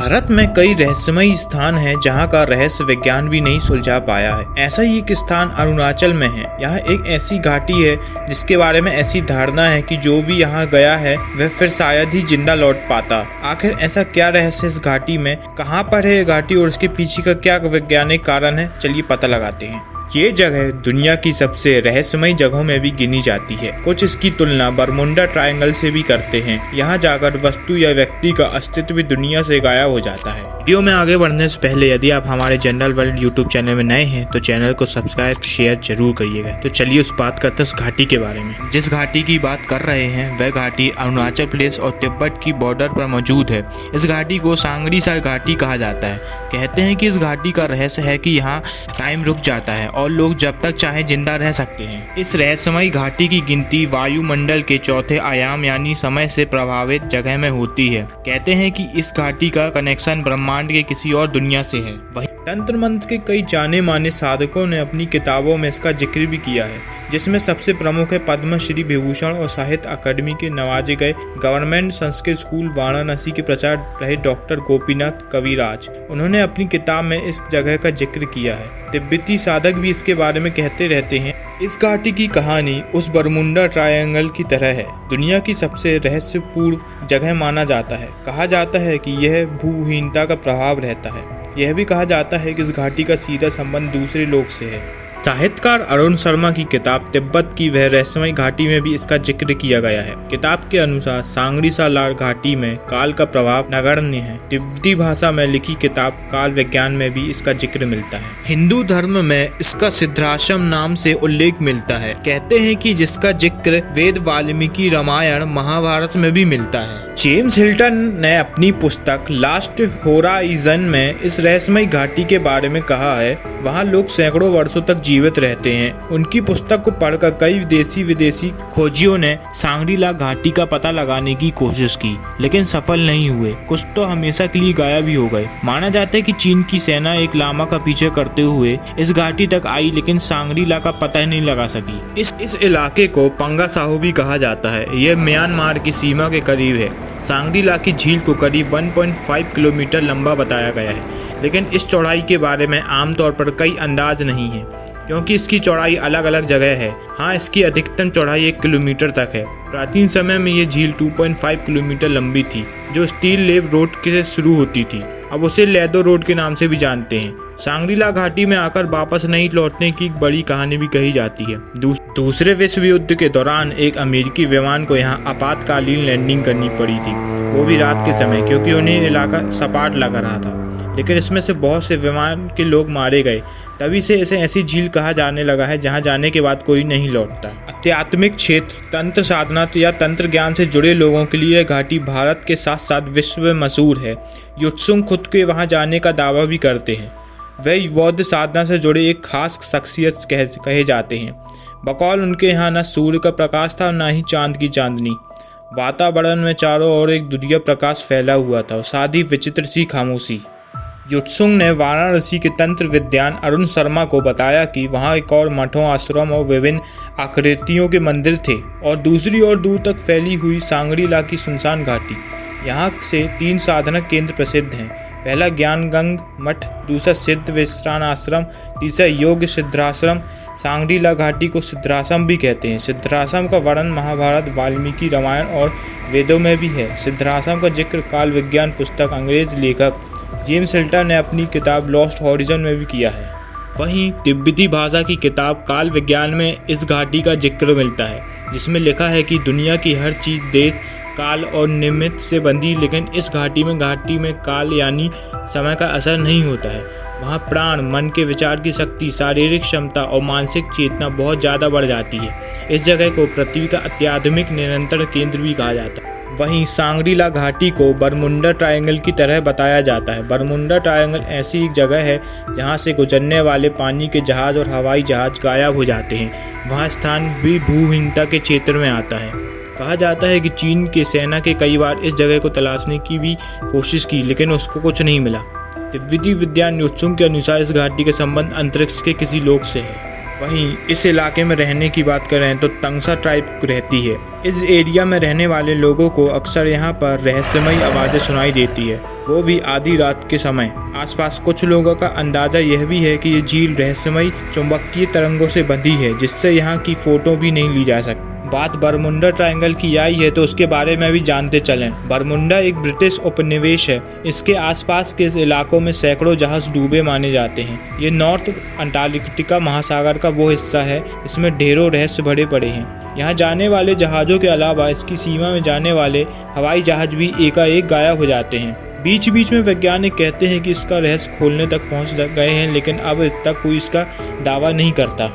भारत में कई रहस्यमयी स्थान हैं जहां का रहस्य विज्ञान भी नहीं सुलझा पाया है। ऐसा ही एक स्थान अरुणाचल में है। यह एक ऐसी घाटी है जिसके बारे में ऐसी धारणा है कि जो भी यहां गया है वह फिर शायद ही जिंदा लौट पाता। आखिर ऐसा क्या रहस्य इस घाटी में, कहां पर है ये घाटी और उसके पीछे का क्या वैज्ञानिक कारण है, चलिए पता लगाते हैं। ये जगह दुनिया की सबसे रहस्यमयी जगहों में भी गिनी जाती है। कुछ इसकी तुलना बरमुंडा ट्रायंगल से भी करते हैं। यहाँ जाकर वस्तु या व्यक्ति का अस्तित्व भी दुनिया से गायब हो जाता है। वीडियो में आगे बढ़ने से पहले यदि आप हमारे जनरल वर्ल्ड यूट्यूब चैनल में नए हैं तो चैनल को सब्सक्राइब शेयर जरूर करिएगा। तो चलिए उस बात करते हैं उस घाटी के बारे में। जिस घाटी की बात कर रहे हैं वह घाटी अरुणाचल प्रदेश और तिब्बत की बॉर्डर पर मौजूद है। इस घाटी को सांगरी सा घाटी कहा जाता है। कहते हैं कि इस घाटी का रहस्य है कि यहाँ टाइम रुक जाता है और लोग जब तक चाहे जिंदा रह सकते हैं। इस रहस्यमयी घाटी की गिनती वायुमंडल के चौथे आयाम यानी समय से प्रभावित जगह में होती है। कहते हैं कि इस घाटी का कनेक्शन ब्रह्मांड के किसी और दुनिया से है। वही तंत्र मंत्र के कई जाने माने साधकों ने अपनी किताबों में इसका जिक्र भी किया है, जिसमें सबसे प्रमुख है पद्मश्री विभूषण और साहित्य अकादमी के नवाजे गए गवर्नमेंट संस्कृत स्कूल वाराणसी के प्राचार्य रहे डॉक्टर गोपीनाथ कविराज। उन्होंने अपनी किताब में इस जगह का जिक्र किया है। तिब्बती साधक भी इसके बारे में कहते रहते हैं। इस घाटी की कहानी उस बरमुंडा ट्रायंगल की तरह है। दुनिया की सबसे रहस्यपूर्ण जगह माना जाता है। कहा जाता है कि यह भूहीनता का प्रभाव रहता है। यह भी कहा जाता है कि इस घाटी का सीधा संबंध दूसरे लोक से है। साहित्यकार अरुण शर्मा की किताब तिब्बत की वह रहस्यमयी घाटी में भी इसका जिक्र किया गया है। किताब के अनुसार सांगरी सा घाटी में काल का प्रभाव नगण्य है। तिब्बती भाषा में लिखी किताब काल विज्ञान में भी इसका जिक्र मिलता है। हिंदू धर्म में इसका सिद्धाश्रम नाम से उल्लेख मिलता है। कहते हैं कि जिसका जिक्र वेद वाल्मीकि रामायण महाभारत में भी मिलता है। जेम्स हिल्टन ने अपनी पुस्तक लास्ट होराइजन में इस रहस्यमयी घाटी के बारे में कहा है। वहाँ लोग सैकड़ों वर्षों तक जीवित रहते हैं। उनकी पुस्तक को पढ़कर कई देशी विदेशी खोजियों ने सांगरी ला घाटी का पता लगाने की कोशिश की, लेकिन सफल नहीं हुए। कुछ तो हमेशा के लिए गायब भी हो गए। माना जाता है कि चीन की सेना एक लामा का पीछे करते हुए इस घाटी तक आई, लेकिन सांगरी ला का पता ही नहीं लगा सकी। इस इलाके को पंगा साहू भी कहा जाता है। यह म्यांमार की सीमा के करीब है। सांगरी ला की झील को करीब 1.5 किलोमीटर लंबा बताया गया है, लेकिन इस चौड़ाई के बारे में आमतौर पर कई अंदाज नहीं है, क्योंकि इसकी चौड़ाई अलग अलग जगह है। हाँ, इसकी अधिकतम चौड़ाई 1 किलोमीटर तक है। प्राचीन समय में ये झील 2.5 किलोमीटर लंबी थी, जो स्टील लेब रोड के शुरू होती थी। अब उसे लेदो रोड के नाम से भी जानते हैं। सांगरी ला घाटी में आकर वापस नहीं लौटने की एक बड़ी कहानी भी कही जाती है। दूसरे विश्व युद्ध के दौरान एक अमेरिकी विमान को यहाँ आपातकालीन लैंडिंग करनी पड़ी थी, वो भी रात के समय, क्योंकि उन्हें इलाका सपाट लग रहा था। लेकिन इसमें से बहुत से विमान के लोग मारे गए। तभी से इसे ऐसी झील कहा जाने लगा है जहां जाने के बाद कोई नहीं लौटता। आध्यात्मिक क्षेत्र, तंत्र साधना या तंत्र ज्ञान से जुड़े लोगों के लिए गाटी भारत के साथ साथ विश्व में मशहूर है। युत्सुंग खुद के वहां जाने का दावा भी करते हैं। वे बौद्ध साधना से जुड़े एक खास शख्सियत कहे जाते हैं। बकौल उनके यहाँ न सूर्य का प्रकाश था न ही चांद की चांदनी। वातावरण में चारों ओर एक दुधिया प्रकाश फैला हुआ था और साथ ही विचित्र सी खामोशी। युत्सुंग ने वाराणसी के तंत्र विद्वान अरुण शर्मा को बताया कि वहाँ एक और मठों, आश्रम और विभिन्न आकृतियों के मंदिर थे और दूसरी ओर दूर तक फैली हुई सांगरी ला की सुनसान घाटी। यहाँ से 3 साधना केंद्र प्रसिद्ध हैं। पहला ज्ञानगंग मठ, दूसरा सिद्ध विश्राम आश्रम, तीसरा योग सिद्धाश्रम। सांगरी ला घाटी को सिद्धाश्रम भी कहते हैं। सिद्धाश्रम का वर्णन महाभारत, वाल्मीकि रामायण और वेदों में भी है। सिद्धाश्रम का जिक्र काल विज्ञान पुस्तक अंग्रेज लेखक जेम्स हिल्टन ने अपनी किताब लॉस्ट होराइजन में भी किया है। वहीं तिब्बती भाषा की किताब काल विज्ञान में इस घाटी का जिक्र मिलता है, जिसमें लिखा है कि दुनिया की हर चीज़ देश, काल और निमित्त से बंधी, लेकिन इस घाटी में काल यानी समय का असर नहीं होता है। वहाँ प्राण, मन के विचार की शक्ति, शारीरिक क्षमता और मानसिक चेतना बहुत ज़्यादा बढ़ जाती है। इस जगह को पृथ्वी का अत्याधुनिक नियंत्रण केंद्र भी कहा जाता है। वहीं सांगरी ला घाटी को बरमुंडा ट्रायंगल की तरह बताया जाता है। बरमुंडा ट्रायंगल ऐसी एक जगह है जहां से गुजरने वाले पानी के जहाज और हवाई जहाज गायब हो जाते हैं। वहां स्थान भी भूहीनता के क्षेत्र में आता है। कहा जाता है कि चीन की सेना के कई बार इस जगह को तलाशने की भी कोशिश की, लेकिन उसको कुछ नहीं मिला। तिब्बती विद्वान युत्सुंग के अनुसार इस घाटी के संबंध अंतरिक्ष के किसी लोक से है। वहीं इस इलाके में रहने की बात करें तो तंगसा ट्राइब रहती है। इस एरिया में रहने वाले लोगों को अक्सर यहाँ पर रहस्यमयी आवाज़ें सुनाई देती है। वो भी आधी रात के समय। आसपास कुछ लोगों का अंदाजा यह भी है कि ये झील रहस्यमयी चुंबकीय तरंगों से बंधी है, जिससे यहाँ की फोटो भी नहीं ली जा सकती। बात बरमुंडा ट्रायंगल की आई है तो उसके बारे में भी जानते चलें। बरमुंडा एक ब्रिटिश उपनिवेश है। इसके आसपास के इलाकों में सैकड़ों जहाज डूबे माने जाते हैं। ये नॉर्थ अंटार्कटिका महासागर का वो हिस्सा है जिसमें ढेरों रहस्य भरे पड़े हैं। यहाँ जाने वाले जहाज़ों के अलावा इसकी सीमा में जाने वाले हवाई जहाज भी एकाएक गायब हो जाते हैं। बीच बीच में वैज्ञानिक कहते हैं कि इसका रहस्य खोलने तक पहुँच गए हैं, लेकिन अब तक कोई इसका दावा नहीं करता।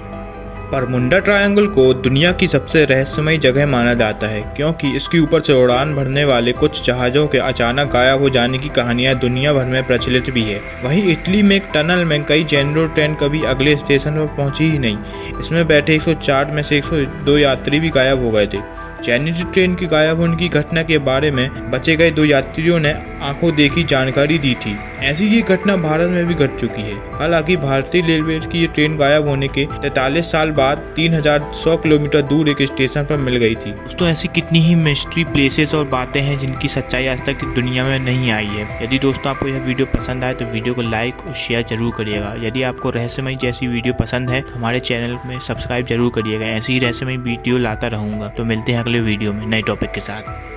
बरमुंडा ट्रायंगल को दुनिया की सबसे रहस्यमयी जगह माना जाता है, क्योंकि इसके ऊपर से उड़ान भरने वाले कुछ जहाज़ों के अचानक गायब हो जाने की कहानियां दुनिया भर में प्रचलित भी है। वहीं इटली में एक टनल में कई जेनरो ट्रेन कभी अगले स्टेशन पर पहुंची ही नहीं। इसमें बैठे 104 में से 102 यात्री भी गायब हो गए थे। जेनेरो ट्रेन के गायब होने की घटना के बारे में बचे गए 2 यात्रियों ने आंखों देखी जानकारी दी थी। ऐसी ही घटना भारत में भी घट चुकी है। हालांकि भारतीय रेलवे की ये ट्रेन गायब होने के 43 साल बाद 3100 किलोमीटर दूर एक स्टेशन पर मिल गई थी। दोस्तों, ऐसी कितनी ही मिस्ट्री प्लेसेस और बातें हैं जिनकी सच्चाई आज तक दुनिया में नहीं आई है। यदि दोस्तों आपको यह वीडियो पसंद आए तो वीडियो को लाइक और शेयर जरूर करिएगा। यदि आपको रहस्यमयी जैसी वीडियो पसंद है तो हमारे चैनल में सब्सक्राइब जरूर करिएगा। ऐसी ही रहस्यमयी वीडियो लाता रहूंगा। तो मिलते हैं अगले वीडियो में नए टॉपिक के साथ।